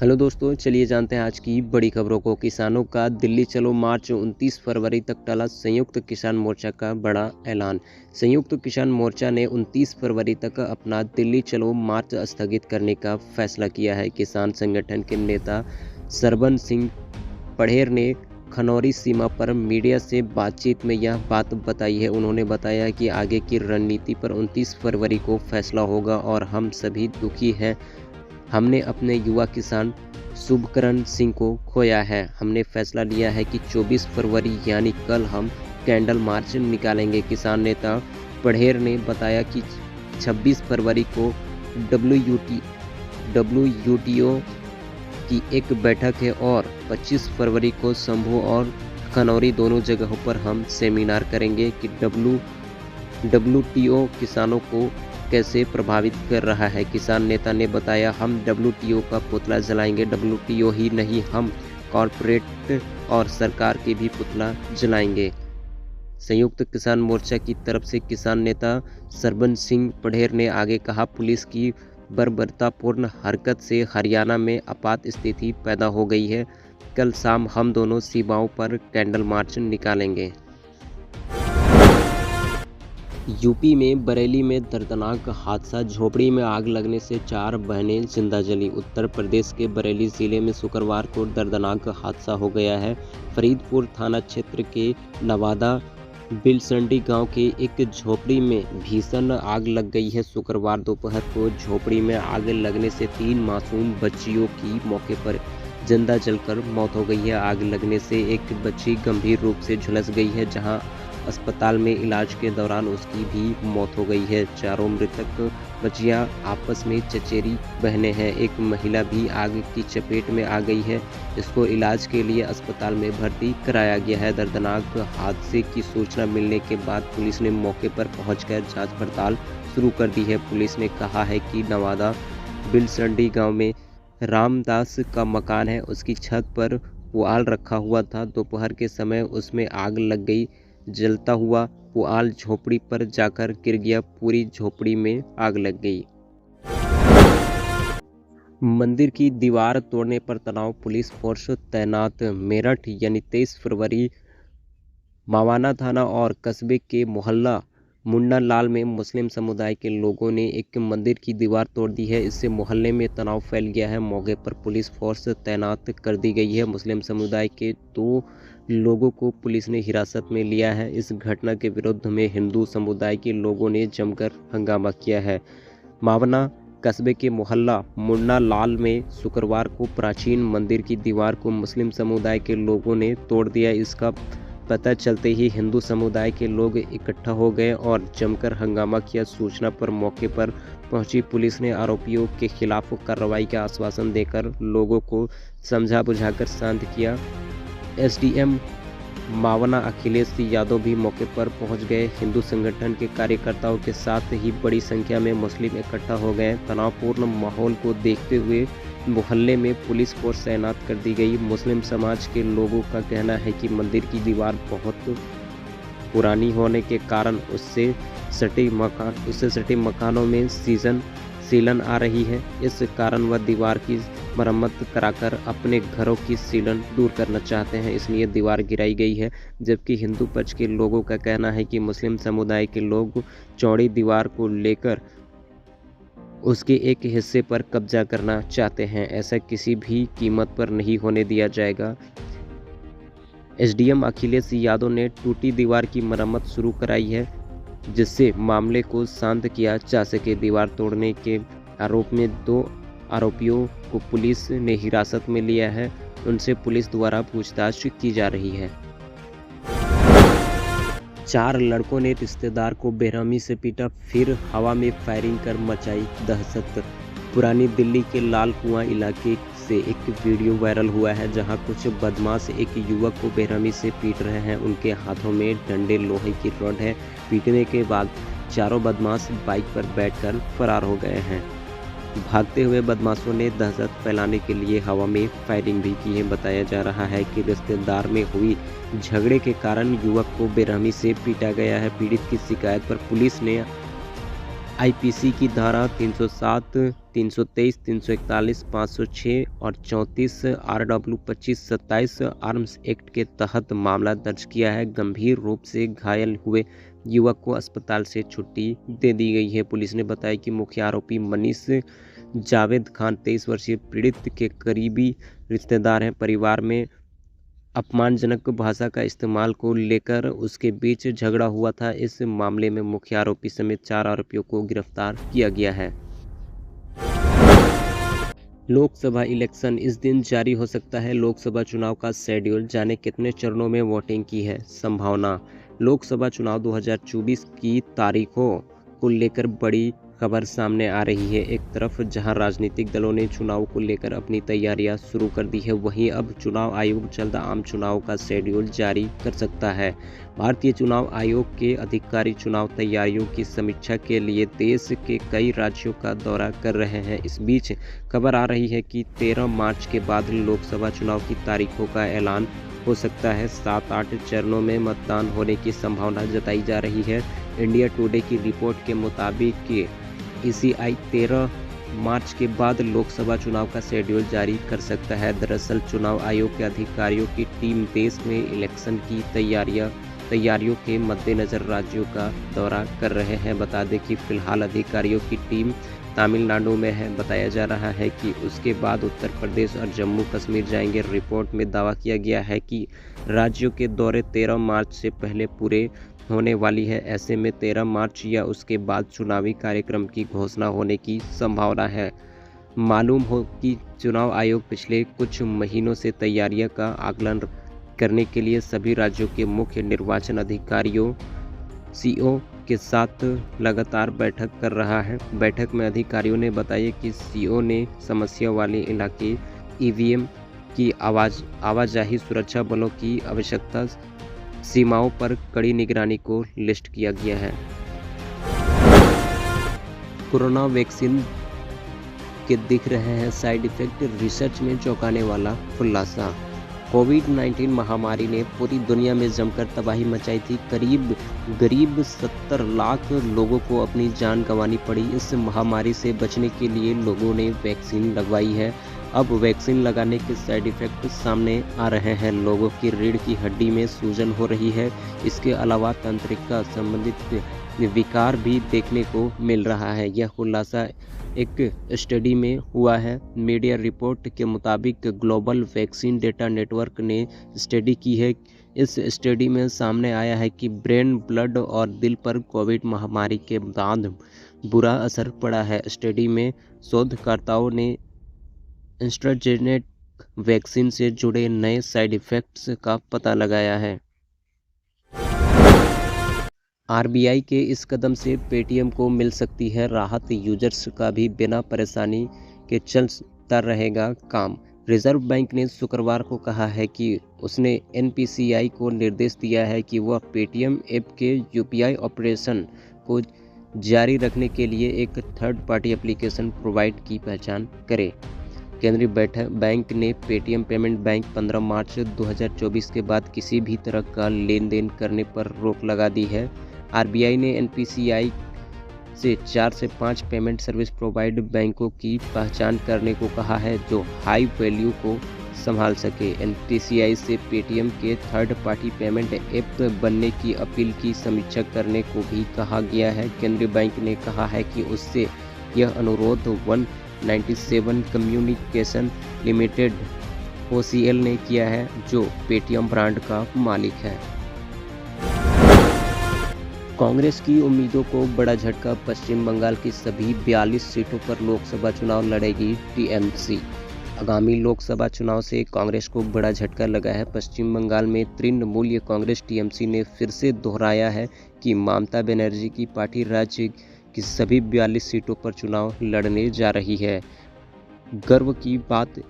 Hello दोस्तों, चलिए जानते हैं आज की बड़ी खबरों को। किसानों का दिल्ली चलो मार्च 29 फरवरी तक टला। संयुक्त किसान मोर्चा का बड़ा ऐलान। संयुक्त किसान मोर्चा ने 29 फरवरी तक अपना दिल्ली चलो मार्च स्थगित करने का फैसला किया है। किसान संगठन के नेता सरबन सिंह पढ़ेर ने खनौरी सीमा पर मीडिया से बातचीत में यह बात बताई है। उन्होंने बताया कि आगे की रणनीति पर 29 फरवरी को फैसला होगा और हम सभी दुखी हैं। हमने अपने युवा किसान शुभकरण सिंह को खोया है। हमने फैसला लिया है कि 24 फरवरी यानी कल हम कैंडल मार्च निकालेंगे। किसान नेता पढ़ेर ने बताया कि 26 फरवरी को डब्ल्यूटीओ की एक बैठक है और 25 फरवरी को शंभू और खनौरी दोनों जगहों पर हम सेमिनार करेंगे कि डब्ल्यूटीओ किसानों को कैसे प्रभावित कर रहा है। किसान नेता ने बताया, हम डब्ल्यूटीओ का पुतला जलाएंगे। डब्ल्यूटीओ ही नहीं, हम कॉरपोरेट और सरकार के भी पुतला जलाएंगे। संयुक्त किसान मोर्चा की तरफ से किसान नेता सरबन सिंह पढ़ेर ने आगे कहा, पुलिस की बर्बरतापूर्ण हरकत से हरियाणा में आपात स्थिति पैदा हो गई है। कल शाम हम दोनों सीमाओं पर कैंडल मार्च निकालेंगे। यूपी में बरेली में दर्दनाक हादसा। झोपड़ी में आग लगने से 4 बहनें जिंदा जली। उत्तर प्रदेश के बरेली जिले में शुक्रवार को दर्दनाक हादसा हो गया है। फरीदपुर थाना क्षेत्र के नवादा बिलसंडी गांव के एक झोपड़ी में भीषण आग लग गई है। शुक्रवार दोपहर को झोपड़ी में आग लगने से 3 मासूम बच्चियों की मौके पर जिंदा जलकर मौत हो गई है। आग लगने से एक बच्ची गंभीर रूप से झुलस गई है, जहां अस्पताल में इलाज के दौरान उसकी भी मौत हो गई है। चारों मृतक बच्चियां आपस में चचेरी बहनें हैं। एक महिला भी आग की चपेट में आ गई है। इसको इलाज के लिए अस्पताल में भर्ती कराया गया है। दर्दनाक हादसे की सूचना मिलने के बाद पुलिस ने मौके पर पहुंचकर जांच पड़ताल शुरू कर दी है। पुलिस ने कहा है कि नवादा बिलसंडी गाँव में रामदास का मकान है। उसकी छत पर पुआल रखा हुआ था। दोपहर के समय उसमें आग लग गई। जलता हुआ पुआल झोपड़ी पर जाकर गिर गया। पूरी झोपड़ी में आग लग गई। मंदिर की दीवार तोड़ने पर तनाव, पुलिस फोर्स तैनात। मेरठ यानी 23 फरवरी मावाना थाना और कस्बे के मोहल्ला मुन्ना लाल में मुस्लिम समुदाय के लोगों ने एक मंदिर की दीवार तोड़ दी है। इससे मोहल्ले में तनाव फैल गया है। मौके पर पुलिस फोर्स तैनात कर दी गई है। मुस्लिम समुदाय के 2 लोगों को पुलिस ने हिरासत में लिया है। इस घटना के विरुद्ध में हिंदू समुदाय के लोगों ने जमकर हंगामा किया है। मावना कस्बे के मोहल्ला मुन्ना लाल में शुक्रवार को प्राचीन मंदिर की दीवार को मुस्लिम समुदाय के लोगों ने तोड़ दिया। इसका पता चलते ही हिंदू समुदाय के लोग इकट्ठा हो गए और जमकर हंगामा किया। सूचना पर मौके पर पहुंची पुलिस ने आरोपियों के खिलाफ कार्रवाई का आश्वासन देकर लोगों को समझा बुझाकर शांत किया। एसडीएम मावना अखिलेश यादव भी मौके पर पहुंच गए। हिंदू संगठन के कार्यकर्ताओं के साथ ही बड़ी संख्या में मुस्लिम इकट्ठा हो गए। तनावपूर्ण माहौल को देखते हुए मोहल्ले में पुलिस फोर्स तैनात कर दी गई। मुस्लिम समाज के लोगों का कहना है कि मंदिर की दीवार बहुत पुरानी होने के कारण उससे सटे मकानों में सीलन आ रही है। इस कारण वह दीवार की मरम्मत कराकर अपने घरों की सीलन दूर करना चाहते हैं, इसलिए दीवार गिराई गई है। जबकि हिंदू पक्ष के लोगों का कहना है कि मुस्लिम समुदाय के लोग चौड़ी दीवार को लेकर उसके एक हिस्से पर कब्जा करना चाहते हैं। ऐसा किसी भी कीमत पर नहीं होने दिया जाएगा। एसडीएम अखिलेश यादव ने टूटी दीवार की मरम्मत शुरू कराई है, जिससे मामले को शांत किया जा सके। दीवार तोड़ने के आरोप में 2 आरोपियों को पुलिस ने हिरासत में लिया है। उनसे पुलिस द्वारा पूछताछ की जा रही है। 4 लड़कों ने रिश्तेदार को बेरहमी से पीटा, फिर हवा में फायरिंग कर मचाई दहशत। पुरानी दिल्ली के लाल कुआं इलाके से एक वीडियो वायरल हुआ है, जहां कुछ बदमाश एक युवक को बेरहमी से पीट रहे हैं। उनके हाथों में डंडे लोहे की रॉड है। पीटने के बाद चारों बदमाश बाइक पर बैठकर फरार हो गए हैं। भागते हुए बदमाशों ने दहशत फैलाने के लिए हवा में फायरिंग भी की है। बताया जा रहा है कि रिश्तेदार में हुई झगड़े के कारण युवक को बेरहमी से पीटा गया है। पीड़ित की शिकायत पर पुलिस ने आईपीसी की धारा 307, 323, 341, 506 और 34 आरडब्ल्यू 2527 आर्म्स एक्ट के तहत मामला दर्ज किया है। गंभीर रूप से घायल हुए युवक को अस्पताल से छुट्टी दे दी गई है। पुलिस ने बताया कि मुख्य आरोपी मनीष जावेद खान 23 वर्षीय पीड़ित के करीबी रिश्तेदार हैं। परिवार में अपमानजनक भाषा का इस्तेमाल को लेकर उसके बीच झगड़ा हुआ था। इस मामले में मुख्य आरोपी समेत 4 आरोपियों को गिरफ्तार किया गया है। लोकसभा इलेक्शन इस दिन जारी हो सकता है। लोकसभा चुनाव का शेड्यूल, जाने कितने चरणों में वोटिंग की है संभावना। लोकसभा चुनाव 2024 की तारीखों को लेकर बड़ी खबर सामने आ रही है। एक तरफ जहां राजनीतिक दलों ने चुनाव को लेकर अपनी तैयारियां शुरू कर दी है, वहीं अब चुनाव आयोग जल्द आम चुनाव का शेड्यूल जारी कर सकता है। भारतीय चुनाव आयोग के अधिकारी चुनाव तैयारियों की समीक्षा के लिए देश के कई राज्यों का दौरा कर रहे हैं। इस बीच खबर आ रही है कि 13 मार्च के बाद लोकसभा चुनाव की तारीखों का ऐलान हो सकता है। 7-8 चरणों में मतदान होने की संभावना जताई जा रही है। इंडिया टुडे की रिपोर्ट के मुताबिक ईसीआई 13 मार्च के बाद लोकसभा चुनाव का शेड्यूल जारी कर सकता है। दरअसल चुनाव आयोग के अधिकारियों की टीम देश में इलेक्शन की तैयारियों के मद्देनजर राज्यों का दौरा कर रहे हैं। बता दें कि फिलहाल अधिकारियों की टीम तमिलनाडु में है। बताया जा रहा है कि उसके बाद उत्तर प्रदेश और जम्मू कश्मीर जाएंगे। रिपोर्ट में दावा किया गया है कि राज्यों के दौरे 13 मार्च से पहले पूरे होने वाली है। ऐसे में 13 मार्च या उसके बाद चुनावी कार्यक्रम की घोषणा होने की संभावना है। मालूम हो कि चुनाव आयोग पिछले कुछ महीनों से तैयारियों का आकलन करने के लिए सभी राज्यों के मुख्य निर्वाचन अधिकारियों सीओ के साथ लगातार बैठक कर रहा है। बैठक में अधिकारियों ने बताया कि सीओ ने समस्या वाले इलाके, ईवीएम की आवाजाही, सुरक्षा बलों की आवश्यकता, सीमाओं पर कड़ी निगरानी को लिस्ट किया गया है। कोरोना वैक्सीन के दिख रहे हैं साइड इफेक्ट, रिसर्च में चौंकाने वाला खुलासा। कोविड-19 महामारी ने पूरी दुनिया में जमकर तबाही मचाई थी। करीब 70 लाख लोगों को अपनी जान गंवानी पड़ी। इस महामारी से बचने के लिए लोगों ने वैक्सीन लगवाई है। अब वैक्सीन लगाने के साइड इफेक्ट सामने आ रहे हैं। लोगों की रीढ़ की हड्डी में सूजन हो रही है। इसके अलावा तंत्रिका संबंधित विकार भी देखने को मिल रहा है। यह खुलासा एक स्टडी में हुआ है। मीडिया रिपोर्ट के मुताबिक ग्लोबल वैक्सीन डेटा नेटवर्क ने स्टडी की है। इस स्टडी में सामने आया है कि ब्रेन, ब्लड और दिल पर कोविड महामारी के बाद बुरा असर पड़ा है। स्टडी में शोधकर्ताओं ने एस्ट्राजेनेका वैक्सीन से जुड़े नए साइड इफेक्ट्स का पता लगाया है। आरबीआई के इस कदम से पेटीएम को मिल सकती है राहत। यूजर्स का भी बिना परेशानी के चलता रहेगा काम। रिजर्व बैंक ने शुक्रवार को कहा है कि उसने एनपीसीआई को निर्देश दिया है कि वह पेटीएम ऐप के यूपीआई ऑपरेशन को जारी रखने के लिए एक थर्ड पार्टी एप्लीकेशन प्रोवाइड की पहचान करे। केंद्रीय बैंक ने पेटीएम पेमेंट बैंक 15 मार्च 2024 के बाद किसी भी तरह का लेन देन करने पर रोक लगा दी है। आरबीआई ने एनपीसीआई से 4 से 5 पेमेंट सर्विस प्रोवाइड बैंकों की पहचान करने को कहा है जो हाई वैल्यू को संभाल सके। एनपीसीआई से पेटीएम के थर्ड पार्टी पेमेंट ऐप बनने की अपील की समीक्षा करने को भी कहा गया है। केंद्रीय बैंक ने कहा है कि उससे यह अनुरोध 197 कम्युनिकेशन लिमिटेड ओसीएल ने किया है, जो पेटीएम ब्रांड का मालिक है। कांग्रेस की उम्मीदों को बड़ा झटका। पश्चिम बंगाल की सभी 42 सीटों पर लोकसभा चुनाव लड़ेगी टीएमसी। आगामी लोकसभा चुनाव से कांग्रेस को बड़ा झटका लगा है। पश्चिम बंगाल में तृणमूल कांग्रेस टीएमसी ने फिर से दोहराया है कि ममता बनर्जी की पार्टी राज्य की सभी 42 सीटों पर चुनाव लड़ने जा रही है। गर्व की बात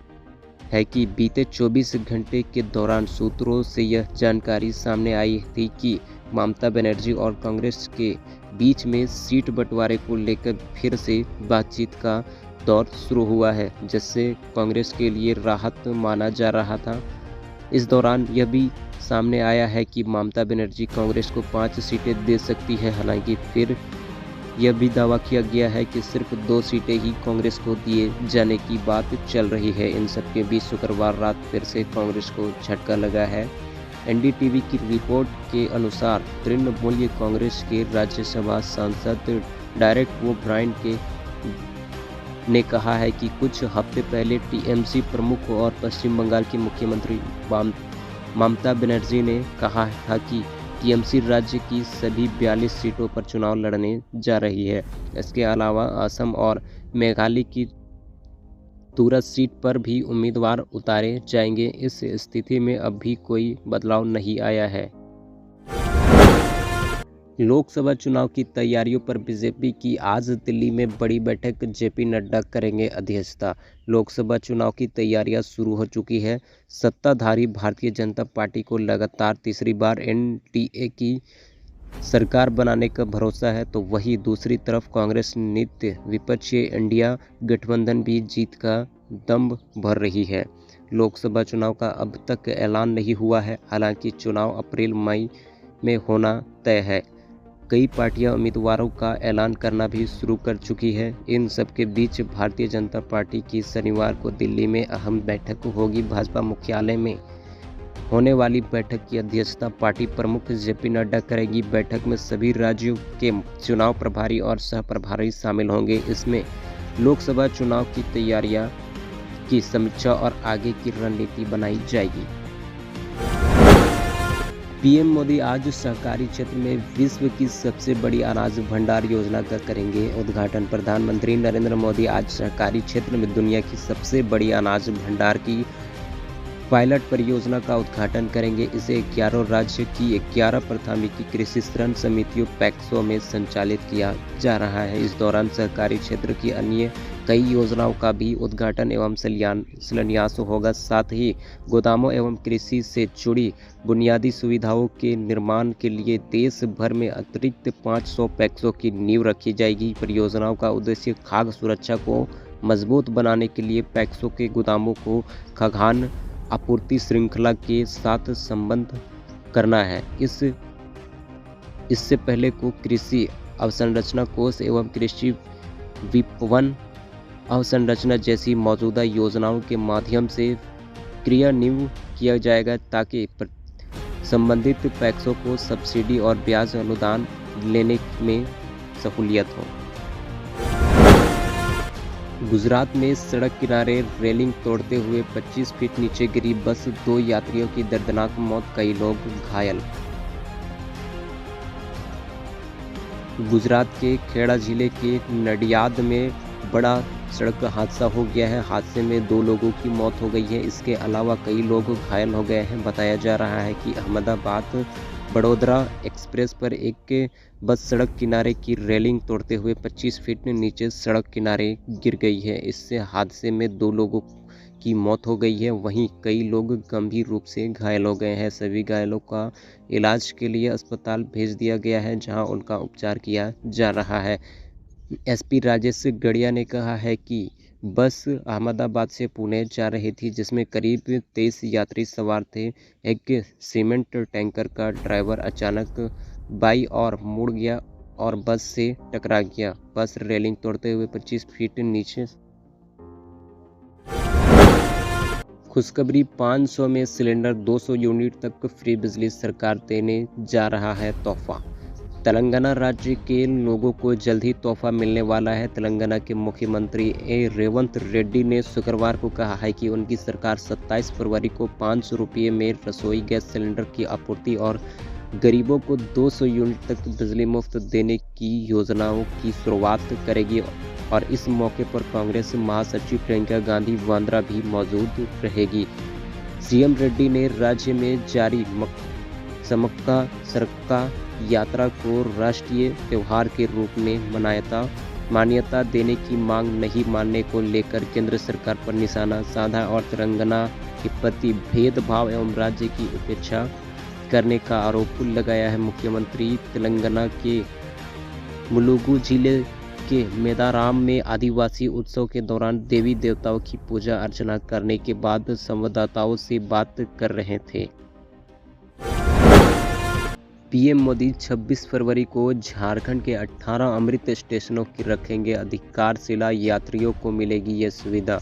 है कि बीते 24 घंटे के दौरान सूत्रों से यह जानकारी सामने आई थी कि ममता बनर्जी और कांग्रेस के बीच में सीट बंटवारे को लेकर फिर से बातचीत का दौर शुरू हुआ है, जिससे कांग्रेस के लिए राहत माना जा रहा था। इस दौरान यह भी सामने आया है कि ममता बनर्जी कांग्रेस को 5 सीटें दे सकती है। हालांकि फिर यह भी दावा किया गया है कि सिर्फ 2 सीटें ही कांग्रेस को दिए जाने की बात चल रही है। इन सबके बीच शुक्रवार रात फिर से कांग्रेस को झटका लगा है। एनडीटीवी की रिपोर्ट के अनुसार तृणमूल कांग्रेस के राज्यसभा सांसद डायरेक्ट वो ब्रायन ने कहा है कि कुछ हफ्ते पहले टीएमसी प्रमुख और पश्चिम बंगाल की मुख्यमंत्री ममता बनर्जी ने कहा था कि टीएमसी राज्य की सभी 42 सीटों पर चुनाव लड़ने जा रही है। इसके अलावा असम और मेघालय की तुरत सीट पर भी उम्मीदवार उतारे जाएंगे। इस स्थिति में अब भी कोई बदलाव नहीं आया है। लोकसभा चुनाव की तैयारियों पर बीजेपी की आज दिल्ली में बड़ी बैठक, जेपी नड्डा करेंगे अध्यक्षता। लोकसभा चुनाव की तैयारियां शुरू हो चुकी है। सत्ताधारी भारतीय जनता पार्टी को लगातार तीसरी बार एनडीए की सरकार बनाने का भरोसा है, तो वहीं दूसरी तरफ कांग्रेस नित्य विपक्षी इंडिया गठबंधन भी जीत का दम भर रही है। लोकसभा चुनाव का अब तक ऐलान नहीं हुआ है, हालांकि चुनाव अप्रैल मई में होना तय है। कई पार्टियां उम्मीदवारों का ऐलान करना भी शुरू कर चुकी है। इन सबके बीच भारतीय जनता पार्टी की शनिवार को दिल्ली में अहम बैठक होगी। भाजपा मुख्यालय में होने वाली बैठक की अध्यक्षता पार्टी प्रमुख जेपी नड्डा करेंगी। बैठक में सभी राज्यों के चुनाव प्रभारी और सह प्रभारी शामिल होंगे। इसमें लोकसभा चुनाव की तैयारियां की समीक्षा और आगे की रणनीति बनाई जाएगी। पीएम मोदी आज सहकारी क्षेत्र में विश्व की सबसे बड़ी अनाज भंडार योजना का करेंगे उद्घाटन। प्रधानमंत्री नरेंद्र मोदी आज सहकारी क्षेत्र में दुनिया की सबसे बड़ी अनाज भंडार की पायलट परियोजना का उद्घाटन करेंगे। इसे 11 राज्य की 11 प्राथमिक कृषि ऋण समितियों पैक्सों में संचालित किया जा रहा है। इस दौरान सहकारी क्षेत्र की अन्य कई योजनाओं का भी उद्घाटन एवं शिलान्यास होगा। साथ ही गोदामों एवं कृषि से जुड़ी बुनियादी सुविधाओं के निर्माण के लिए देश भर में अतिरिक्त 500 पैक्सों की नींव रखी जाएगी। परियोजनाओं का उद्देश्य खाद्य सुरक्षा को मजबूत बनाने के लिए पैक्सों के गोदामों को खाद्यान्न आपूर्ति श्रृंखला के साथ संबद्ध करना है। इससे पहले को कृषि अवसंरचना कोष एवं कृषि विपणन अवसंरचना जैसी मौजूदा योजनाओं के माध्यम से क्रियान्वित किया जाएगा, ताकि संबंधित पैक्सों को सब्सिडी और ब्याज अनुदान लेने में सहूलियत हो। गुजरात में सड़क किनारे रेलिंग तोड़ते हुए 25 फीट नीचे गिरी बस, 2 यात्रियों की दर्दनाक मौत, कई लोग घायल। गुजरात के खेड़ा जिले के नडियाद में बड़ा सड़क हादसा हो गया है। हादसे में 2 लोगों की मौत हो गई है। इसके अलावा कई लोग घायल हो गए हैं। बताया जा रहा है कि अहमदाबाद बड़ोदरा एक्सप्रेस पर एक बस सड़क किनारे की रेलिंग तोड़ते हुए 25 फीट नीचे सड़क किनारे गिर गई है। इससे हादसे में 2 लोगों की मौत हो गई है, वहीं कई लोग गंभीर रूप से घायल हो गए हैं। सभी घायलों का इलाज के लिए अस्पताल भेज दिया गया है, जहां उनका उपचार किया जा रहा है। एसपी राजेश गढ़िया ने कहा है कि बस अहमदाबाद से पुणे जा रही थी, जिसमें करीब 23 यात्री सवार थे। एक सीमेंट टैंकर का ड्राइवर अचानक बाईं ओर मुड़ गया और बस से टकरा गया। बस रेलिंग तोड़ते हुए 25 फीट नीचे। खुशखबरी, 500 में सिलेंडर, 200 यूनिट तक फ्री बिजली, सरकार देने जा रहा है तोहफा। तेलंगाना राज्य के लोगों को जल्द ही तोहफा मिलने वाला है। तेलंगाना के मुख्यमंत्री रेवंत रेड्डी ने शुक्रवार को कहा है कि उनकी सरकार 27 फरवरी को 500 रुपये में रसोई गैस सिलेंडर की आपूर्ति और गरीबों को 200 यूनिट तक बिजली मुफ्त देने की योजनाओं की शुरुआत करेगी। और इस मौके पर कांग्रेस महासचिव प्रियंका गांधी वाड्रा भी मौजूद रहेगी। सीएम रेड्डी ने राज्य में जारी समक्का सरका यात्रा को राष्ट्रीय त्यौहार के रूप में मान्यता देने की मांग नहीं मानने को लेकर केंद्र सरकार पर निशाना साधा और तेलंगाना के प्रति भेदभाव एवं राज्य की उपेक्षा करने का आरोप लगाया है। मुख्यमंत्री तेलंगाना के मुलुगु जिले के मेदाराम में आदिवासी उत्सव के दौरान देवी देवताओं की पूजा अर्चना करने के बाद संवाददाताओं से बात कर रहे थे। पीएम मोदी 26 फरवरी को झारखंड के 18 अमृत स्टेशनों की रखेंगे अधिकारशिला, यात्रियों को मिलेगी ये सुविधा।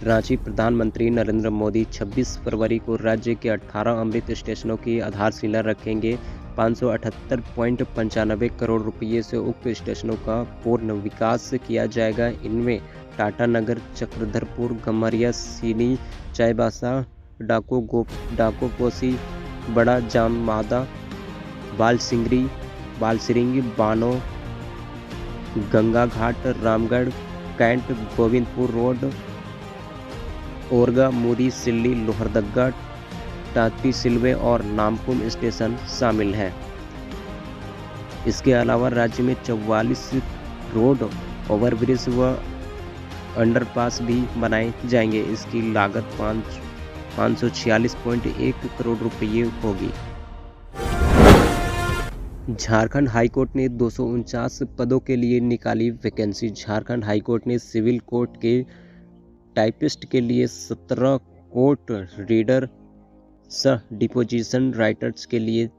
रांची। प्रधानमंत्री नरेंद्र मोदी 26 फरवरी को राज्य के 18 अमृत स्टेशनों की आधारशिला रखेंगे। 578.95 करोड़ रुपये से उक्त स्टेशनों का पूर्ण विकास किया जाएगा। इनमें टाटा नगर, चक्रधरपुर, गम्हरिया, सीनी, चाईबासा, डाको कोसी, बड़ा जाममादा, बालसिंगी, बानो, गंगा घाट, रामगढ़ कैंट, गोविंदपुर रोड, ओरगा, मुरी, सिल्ली, लोहरदगा, टाटी सिलवे और नामकुम स्टेशन शामिल हैं। इसके अलावा राज्य में 44 रोड, ओवरब्रिज व अंडरपास भी बनाए जाएंगे। इसकी लागत 546.1 करोड़ रुपये होगी। झारखंड हाईकोर्ट ने 249 पदों के लिए निकाली वैकेंसी। झारखंड हाईकोर्ट ने सिविल कोर्ट के टाइपिस्ट के लिए 17, कोर्ट रीडर सह डिपोजिशन राइटर्स के लिए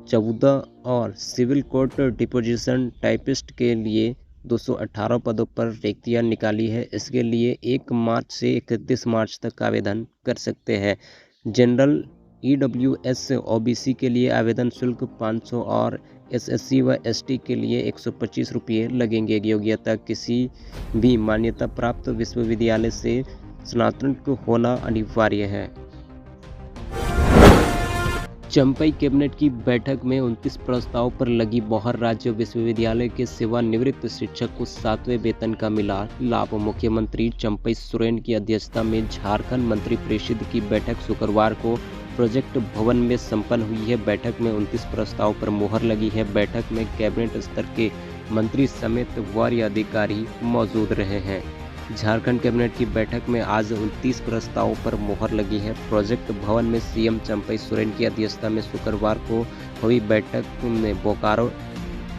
14 और सिविल कोर्ट डिपोजिशन टाइपिस्ट के लिए 218 पदों पर रिक्तियां निकाली है। इसके लिए 1 मार्च से 31 मार्च तक आवेदन कर सकते हैं। जनरल EWS OBC के लिए आवेदन शुल्क 500 और SSC व ST के लिए 125 रुपये लगेंगे। योग्यता किसी भी मान्यता प्राप्त विश्वविद्यालय से स्नातक होना अनिवार्य है। चंपई कैबिनेट की बैठक में 29 प्रस्ताव पर लगी मोहर। राज्य विश्वविद्यालय के सेवानिवृत्त शिक्षक को 7वें वेतन का मिला लाभ। मुख्यमंत्री चंपई सोरेन की अध्यक्षता में झारखंड मंत्रिपरिषद की बैठक शुक्रवार को प्रोजेक्ट भवन में संपन्न हुई है। बैठक में 29 प्रस्ताव पर मोहर लगी है। बैठक में कैबिनेट स्तर के मंत्री समेत वरीय अधिकारी मौजूद रहे हैं। झारखंड कैबिनेट की बैठक में आज 29 प्रस्तावों पर मोहर लगी है। प्रोजेक्ट भवन में सीएम चंपई सोरेन की अध्यक्षता में शुक्रवार को हुई बैठक में बोकारो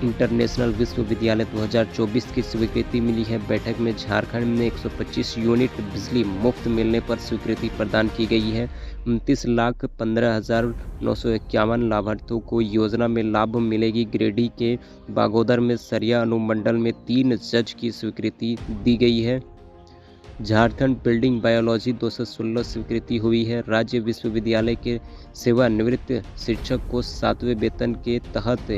इंटरनेशनल विश्वविद्यालय 2024 की स्वीकृति मिली है। बैठक में झारखंड में 125 यूनिट बिजली मुफ्त मिलने पर स्वीकृति प्रदान की गई है। 29,15,951 लाभार्थियों को योजना में लाभ मिलेगी। गिरिडीह के बागोदर में सरिया अनुमंडल में 3 जज की स्वीकृति दी गई है। झारखंड बिल्डिंग बायोलॉजी 216 स्वीकृति हुई है। राज्य विश्वविद्यालय के सेवानिवृत्त शिक्षक को 7वें वेतन के तहत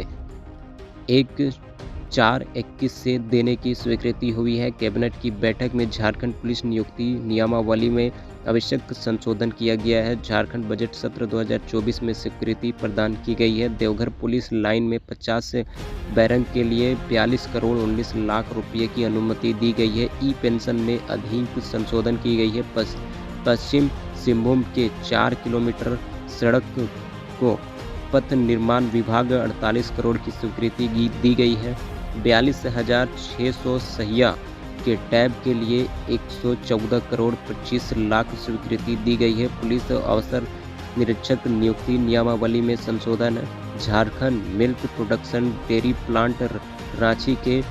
1/4/21 से देने की स्वीकृति हुई है। कैबिनेट की बैठक में झारखंड पुलिस नियुक्ति नियमावली में आवश्यक संशोधन किया गया है। झारखंड बजट सत्र 2024 में स्वीकृति प्रदान की गई है। देवघर पुलिस लाइन में 50 बैरक के लिए 42 करोड़ 19 लाख रुपये की अनुमति दी गई है। ई पेंशन में अधिक संशोधन की गई है। पश्चिम सिंहभूम के 4 किलोमीटर सड़क को पथ निर्माण विभाग 48 करोड़ की स्वीकृति दी गई है। 42,600 सहिया के टैब के लिए 114 करोड़ 25 लाख स्वीकृति दी गई है। पुलिस अवसर निरीक्षक नियुक्ति नियमावली में संशोधन है। Jharkhand milk production dairy plant Ranchi के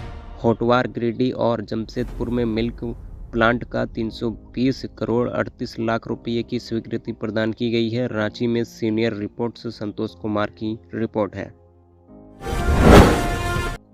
होटवार, गिरिडीह और जमशेदपुर में मिल्क प्लांट का 320 करोड़ 38 लाख रुपये की स्वीकृति प्रदान की गई है। रांची में सीनियर रिपोर्ट्स संतोष कुमार की रिपोर्ट है।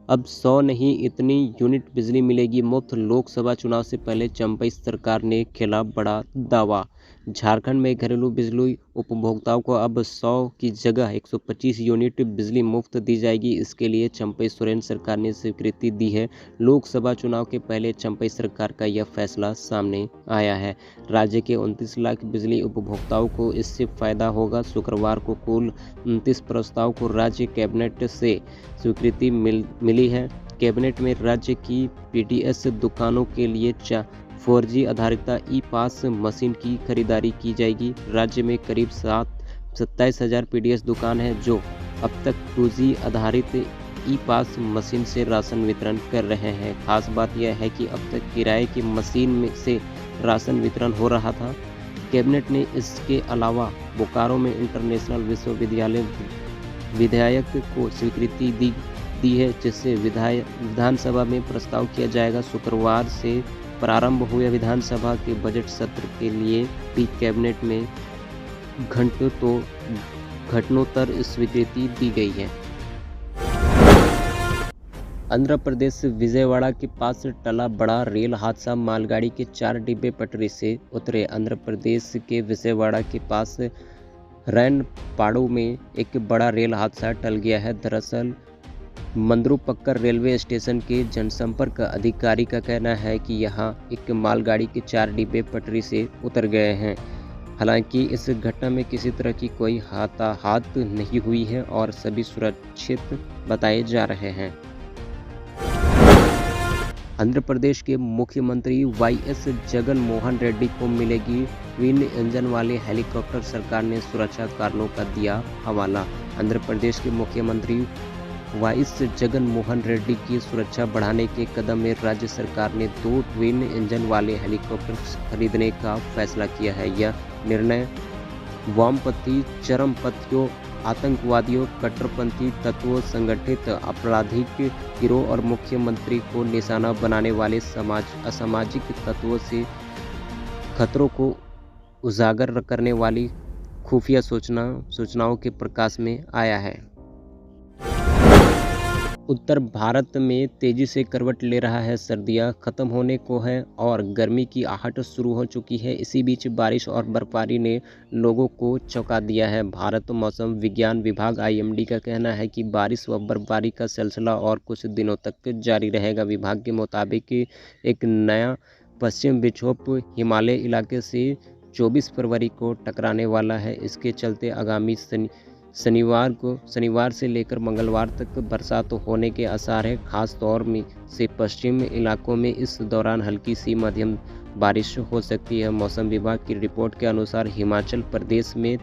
अब 100 नहीं, इतनी यूनिट बिजली मिलेगी मुफ्त। लोकसभा चुनाव से पहले चंपई सरकार ने खेला बड़ा दावा। झारखंड में घरेलू बिजली उपभोक्ताओं को अब 100 की जगह 125 यूनिट बिजली मुफ्त दी जाएगी। इसके लिए चंपई सोरेन सरकार ने स्वीकृति दी है। लोकसभा चुनाव के पहले चंपई सरकार का यह फैसला सामने आया है। राज्य के 29 लाख बिजली उपभोक्ताओं को इससे फायदा होगा। शुक्रवार को कुल 29 प्रस्ताव को राज्य कैबिनेट से स्वीकृति मिली है। कैबिनेट में राज्य की PDS दुकानों के लिए 4G आधारित ई-पास मशीन की खरीदारी की जाएगी। राज्य में करीब 27,000 PDS दुकान है जो अब तक 2G आधारित ई-पास मशीन से राशन वितरण कर रहे हैं। खास बात यह है कि अब तक किराए की मशीन में से राशन वितरण हो रहा था। कैबिनेट ने इसके अलावा बोकारो में इंटरनेशनल विश्वविद्यालय विधेयक को स्वीकृति दी है, जिससे विधानसभा में प्रस्ताव किया जाएगा। शुक्रवार से प्रारंभ हुए विधानसभा के बजट सत्र के लिए भी कैबिनेट में घंटोत्तर स्वीकृति दी गई है। आंध्र प्रदेश विजयवाड़ा के पास टला बड़ा रेल हादसा, मालगाड़ी के 4 डिब्बे पटरी से उतरे। आंध्र प्रदेश के विजयवाड़ा के पास रैनपाडु में एक बड़ा रेल हादसा टल गया है। दरअसल मंद्रुपक्कर रेलवे स्टेशन के जनसंपर्क अधिकारी का कहना है कि यहां एक मालगाड़ी के 4 डिब्बे पटरी से उतर गए हैं। हालांकि इस घटना में किसी तरह की कोई हताहत नहीं हुई है और सभी सुरक्षित बताए जा रहे हैं। आंध्र प्रदेश के मुख्यमंत्री वाईएस जगन मोहन रेड्डी को मिलेगी ट्विन इंजन वाले हेलीकॉप्टर, सरकार ने सुरक्षा कारणों का दिया हवाला। आंध्र प्रदेश के मुख्यमंत्री वाईएस जगन मोहन रेड्डी की सुरक्षा बढ़ाने के कदम में राज्य सरकार ने 2 ट्विन इंजन वाले हेलीकॉप्टर खरीदने का फैसला किया है। यह निर्णय वामपंथी, चरमपंथियों, आतंकवादियों, कट्टरपंथी तत्वों, संगठित आपराधिक गिरोह और मुख्यमंत्री को निशाना बनाने वाले असामाजिक तत्वों से खतरों को उजागर करने वाली खुफिया सूचनाओं के प्रकाश में आया है। उत्तर भारत में तेजी से करवट ले रहा है। सर्दियां खत्म होने को है और गर्मी की आहट शुरू हो चुकी है। इसी बीच बारिश और बर्फबारी ने लोगों को चौंका दिया है। भारत मौसम विज्ञान विभाग (IMD) का कहना है कि बारिश व बर्फबारी का सिलसिला और कुछ दिनों तक जारी रहेगा। विभाग के मुताबिक एक नया पश्चिम विक्षोभ हिमालय इलाके से 24 फरवरी को टकराने वाला है। इसके चलते आगामी शनिवार से लेकर मंगलवार तक बरसात होने के आसार है। खास तौर से पश्चिम इलाकों में इस दौरान हल्की सी मध्यम बारिश हो सकती है। मौसम विभाग की रिपोर्ट के अनुसार हिमाचल प्रदेश में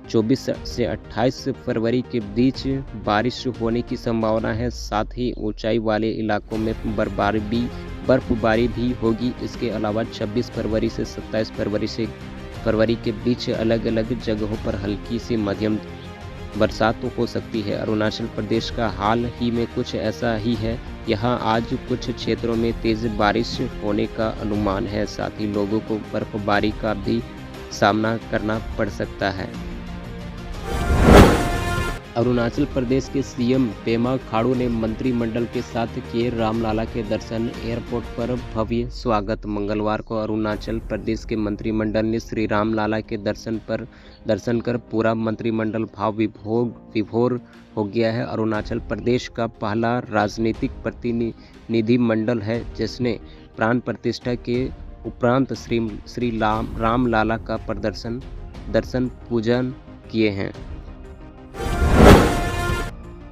24 से 28 फरवरी के बीच बारिश होने की संभावना है। साथ ही ऊंचाई वाले इलाकों में बर्फबारी भी होगी। इसके अलावा 26 फरवरी से 27 फरवरी के बीच अलग अलग जगहों पर हल्की सी मध्यम बरसात हो सकती है। अरुणाचल प्रदेश का हाल ही में कुछ ऐसा ही है। यहाँ आज कुछ क्षेत्रों में तेज बारिश होने का अनुमान है। साथ ही लोगों को बर्फबारी का भी सामना करना पड़ सकता है। अरुणाचल प्रदेश के सीएम पेमा खांडू ने मंत्रिमंडल के साथ किए रामलाला के दर्शन, एयरपोर्ट पर भव्य स्वागत। मंगलवार को अरुणाचल प्रदेश के मंत्रिमंडल ने श्री रामलाला के दर्शन कर पूरा मंत्रिमंडल भाव विभोर हो गया है। अरुणाचल प्रदेश का पहला राजनीतिक प्रतिनिधिमंडल है जिसने प्राण प्रतिष्ठा के उपरांत श्री रामलाला का दर्शन पूजन किए हैं।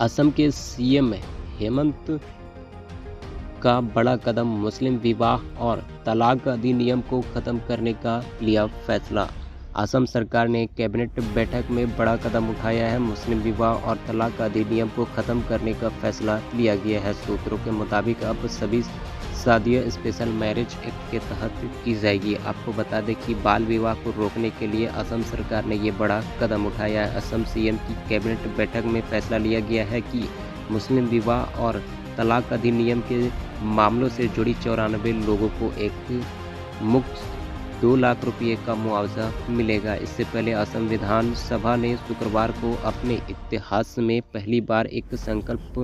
असम के सीएम हेमंत का बड़ा कदम, मुस्लिम विवाह और तलाक अधिनियम को खत्म करने का लिया फैसला। असम सरकार ने कैबिनेट बैठक में बड़ा कदम उठाया है। मुस्लिम विवाह और तलाक अधिनियम को खत्म करने का फैसला लिया गया है। सूत्रों के मुताबिक अब सभी शादियां स्पेशल मैरिज एक्ट के तहत की जाएगी। आपको बता दें कि बाल विवाह को रोकने के लिए असम सरकार ने ये बड़ा कदम उठाया है। असम सीएम की कैबिनेट बैठक में फैसला लिया गया है कि मुस्लिम विवाह और तलाक अधिनियम के मामलों से जुड़ी 94 लोगों को एक मुक्त 2 लाख रुपये का मुआवजा मिलेगा। इससे पहले असम विधानसभा ने शुक्रवार को अपने इतिहास में पहली बार एक संकल्प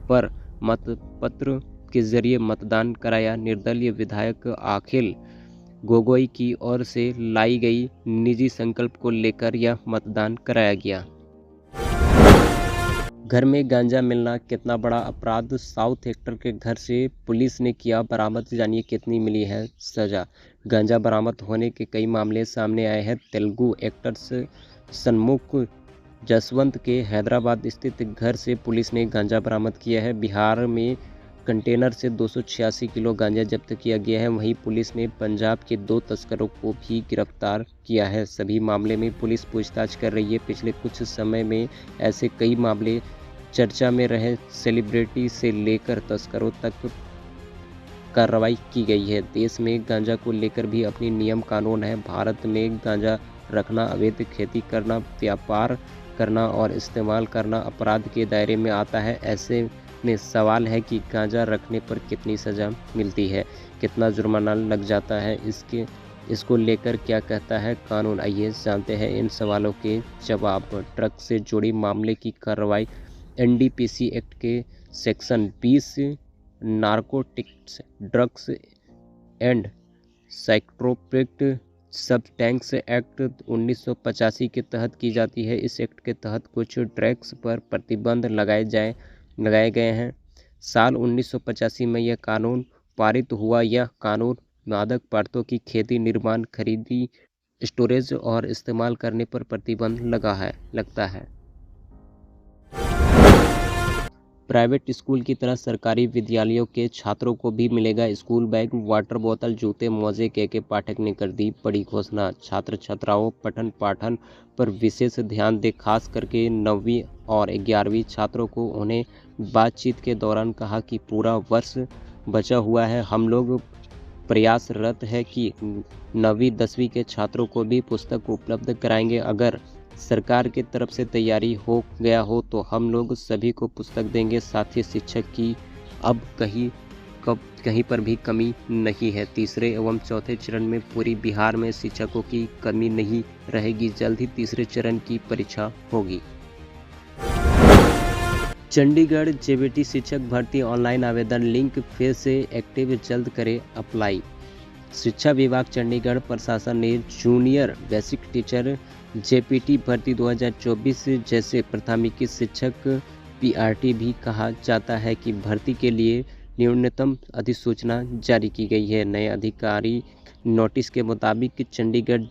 पर मतपत्र के जरिए मतदान कराया। निर्दलीय विधायक अखिल गोगोई की ओर से लाई गई निजी संकल्प को लेकर यह मतदान कराया गया। घर में गांजा मिलना कितना बड़ा अपराध, साउथ एक्टर के घर से पुलिस ने किया बरामद। जानिए कितनी मिली है सजा। गांजा बरामद होने के कई मामले सामने आए हैं। तेलुगु एक्टर्स सन्मुख जसवंत के हैदराबाद स्थित घर से पुलिस ने गांजा बरामद किया है। बिहार में कंटेनर से 286 किलो गांजा जब्त किया गया है। वहीं पुलिस ने पंजाब के 2 तस्करों को भी गिरफ्तार किया है। सभी मामले में पुलिस पूछताछ कर रही है। पिछले कुछ समय में ऐसे कई मामले चर्चा में रहे। सेलिब्रिटी से लेकर तस्करों तक कार्रवाई की गई है। देश में गांजा को लेकर भी अपनी नियम कानून है। भारत में गांजा रखना, अवैध खेती करना, व्यापार करना और इस्तेमाल करना अपराध के दायरे में आता है। ऐसे में सवाल है कि गांजा रखने पर कितनी सज़ा मिलती है, कितना जुर्माना लग जाता है, इसको लेकर क्या कहता है कानून। आइए जानते हैं इन सवालों के जवाब। ट्रक से जुड़ी मामले की कार्रवाई। NDPC एक्ट के section 20 narcotics, drugs and psychotropic substance act 1985 के तहत की जाती है। इस एक्ट के तहत कुछ ड्रग्स पर प्रतिबंध लगाए गए हैं। साल 1985 में यह कानून पारित हुआ। यह कानून मादक पदार्थों की खेती, निर्माण, खरीदी, स्टोरेज और इस्तेमाल करने पर प्रतिबंध लगता है। प्राइवेट स्कूल की तरह सरकारी विद्यालयों के छात्रों को भी मिलेगा स्कूल बैग, वाटर बोतल, जूते, मोजे। के पाठक ने कर दी बड़ी घोषणा। छात्र छात्राओं पठन पाठन पर विशेष ध्यान दें, खास करके 9वीं और 11वीं छात्रों को। उन्हें बातचीत के दौरान कहा कि पूरा वर्ष बचा हुआ है। हम लोग प्रयासरत है कि 9वीं 10वीं के छात्रों को भी पुस्तक उपलब्ध कराएंगे। अगर सरकार की तरफ से तैयारी हो गया हो तो हम लोग सभी को पुस्तक देंगे। साथ ही शिक्षक की अब कहीं पर भी कमी नहीं है। तीसरे एवं चौथे चरण में पूरी बिहार में शिक्षकों की कमी नहीं रहेगी। जल्द ही तीसरे चरण की परीक्षा होगी। चंडीगढ़ जेबीटी शिक्षक भर्ती ऑनलाइन आवेदन लिंक फिर से एक्टिव, जल्द करें अप्लाई। शिक्षा विभाग चंडीगढ़ प्रशासन ने जूनियर बेसिक टीचर जेपीटी भर्ती 2024 जैसे प्राथमिकी शिक्षक पीआरटी भी कहा जाता है कि भर्ती के लिए न्यूनतम अधिसूचना जारी की गई है। नए अधिकारी नोटिस के मुताबिक चंडीगढ़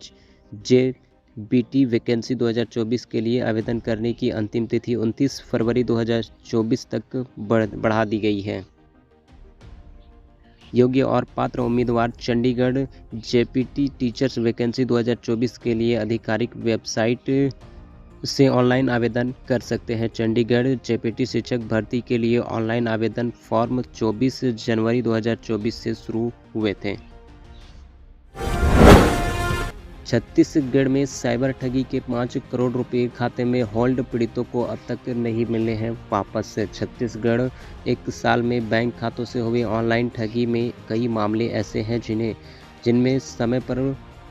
जेबीटी वैकेंसी 2024 के लिए आवेदन करने की अंतिम तिथि 29 फरवरी 2024 तक बढ़ा दी गई है। योग्य और पात्र उम्मीदवार चंडीगढ़ जेपीटी टीचर्स वैकेंसी 2024 के लिए आधिकारिक वेबसाइट से ऑनलाइन आवेदन कर सकते हैं। चंडीगढ़ जेपीटी शिक्षक भर्ती के लिए ऑनलाइन आवेदन फॉर्म 24 जनवरी 2024 से शुरू हुए थे। छत्तीसगढ़ में साइबर ठगी के 5 करोड़ रुपए खाते में होल्ड, पीड़ितों को अब तक नहीं मिले हैं वापस। छत्तीसगढ़ एक साल में बैंक खातों से हुए ऑनलाइन ठगी में कई मामले ऐसे हैं जिनमें समय पर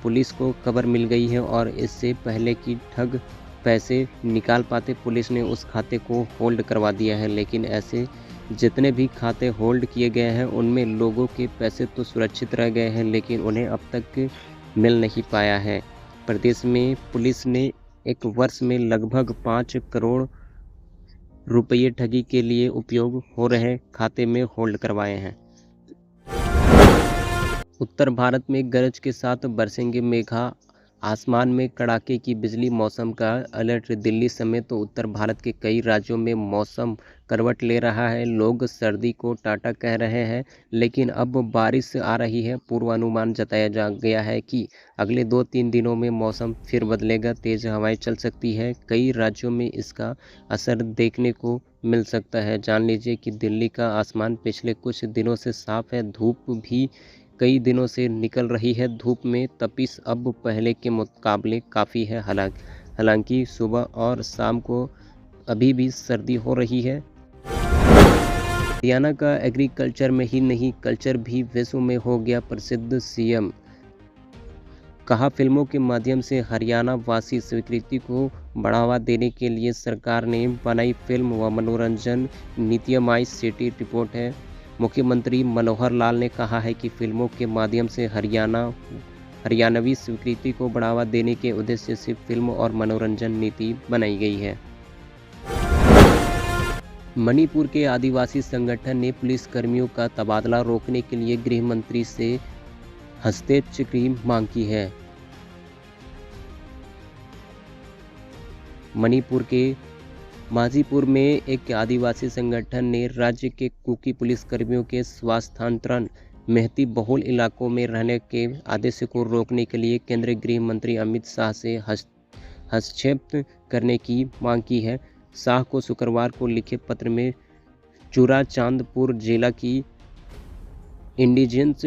पुलिस को खबर मिल गई है और इससे पहले कि ठग पैसे निकाल पाते पुलिस ने उस खाते को होल्ड करवा दिया है। लेकिन ऐसे जितने भी खाते होल्ड किए गए हैं उनमें लोगों के पैसे तो सुरक्षित रह गए हैं, लेकिन उन्हें अब तक मिल नहीं पाया है। प्रदेश में पुलिस ने एक वर्ष में लगभग 5 करोड़ रुपये ठगी के लिए उपयोग हो रहे खाते में होल्ड करवाए हैं। उत्तर भारत में गरज के साथ बरसेंगे मेघा, आसमान में कड़ाके की बिजली, मौसम का अलर्ट। दिल्ली समेत तो उत्तर भारत के कई राज्यों में मौसम करवट ले रहा है। लोग सर्दी को टाटा कह रहे हैं, लेकिन अब बारिश आ रही है। पूर्वानुमान जताया गया है कि अगले 2-3 दिनों में मौसम फिर बदलेगा, तेज हवाएं चल सकती है। कई राज्यों में इसका असर देखने को मिल सकता है। जान लीजिए कि दिल्ली का आसमान पिछले कुछ दिनों से साफ है। धूप भी कई दिनों से निकल रही है। धूप में तपिश अब पहले के मुकाबले काफ़ी है। हालांकि सुबह और शाम को अभी भी सर्दी हो रही है। हरियाणा का एग्रीकल्चर में ही नहीं, कल्चर भी विश्व में हो गया प्रसिद्ध। सीएम कहा, फिल्मों के माध्यम से हरियाणा वासी स्वीकृति को बढ़ावा देने के लिए सरकार ने बनाई फिल्म व मनोरंजन नीति। माई सिटी रिपोर्ट है। मुख्यमंत्री मनोहर लाल ने कहा है कि फिल्मों के माध्यम से हरियाणवी स्वीकृति को बढ़ावा देने के उद्देश्य से फिल्म और मनोरंजन नीति बनाई गई है। मणिपुर के आदिवासी संगठन ने पुलिस कर्मियों का तबादला रोकने के लिए गृह मंत्री से हस्तक्षेप की मांग की है। मणिपुर के माजीपुर में एक आदिवासी संगठन ने राज्य के कुकी पुलिसकर्मियों के स्वास्थ्यांतरण महती बहुल इलाकों में रहने के आदेश को रोकने के लिए केंद्रीय गृह मंत्री अमित शाह से हस्तक्षेप करने की मांग की है। शाह को शुक्रवार को लिखे पत्र में चूराचांदपुर जिला की इंडिजिनस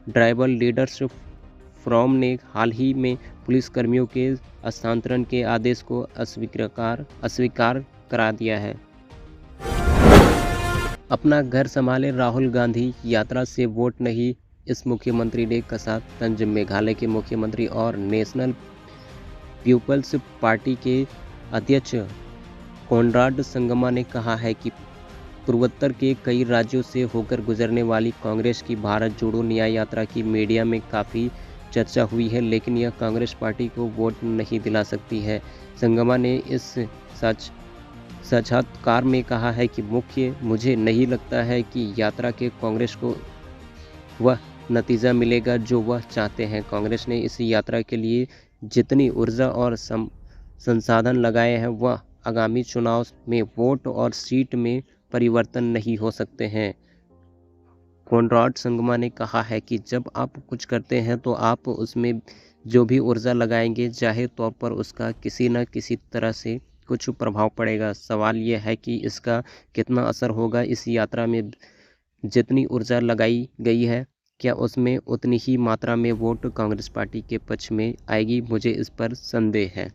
ट्राइबल लीडर्स फोरम ने हाल ही में पुलिसकर्मियों के हस्तांतरण के आदेश को अस्वीकार करा दिया है। अपना घर संभाले राहुल गांधी, यात्रा से वोट नहीं, इस मुख्यमंत्री ने कसा तंज। मेघालय के मुख्यमंत्री और नेशनल पीपल्स पार्टी के अध्यक्ष कोनराड संगमा ने कहा है कि पूर्वोत्तर के कई राज्यों से होकर गुजरने वाली कांग्रेस की भारत जोड़ो न्याय यात्रा की मीडिया में काफ़ी चर्चा हुई है, लेकिन यह कांग्रेस पार्टी को वोट नहीं दिला सकती है। संगमा ने इस सच साक्षात्कार में कहा है कि मुझे नहीं लगता है कि यात्रा के कांग्रेस को वह नतीजा मिलेगा जो वह चाहते हैं। कांग्रेस ने इस यात्रा के लिए जितनी ऊर्जा और संसाधन लगाए हैं, वह आगामी चुनाव में वोट और सीट में परिवर्तन नहीं हो सकते हैं। कॉनराड संगमा ने कहा है कि जब आप कुछ करते हैं तो आप उसमें जो भी ऊर्जा लगाएंगे, जाहिर तौर पर उसका किसी न किसी तरह से कुछ प्रभाव पड़ेगा। सवाल यह है कि इसका कितना असर होगा। इस यात्रा में जितनी ऊर्जा लगाई गई है, क्या उसमें उतनी ही मात्रा में वोट कांग्रेस पार्टी के पक्ष में आएगी? मुझे इस पर संदेह है।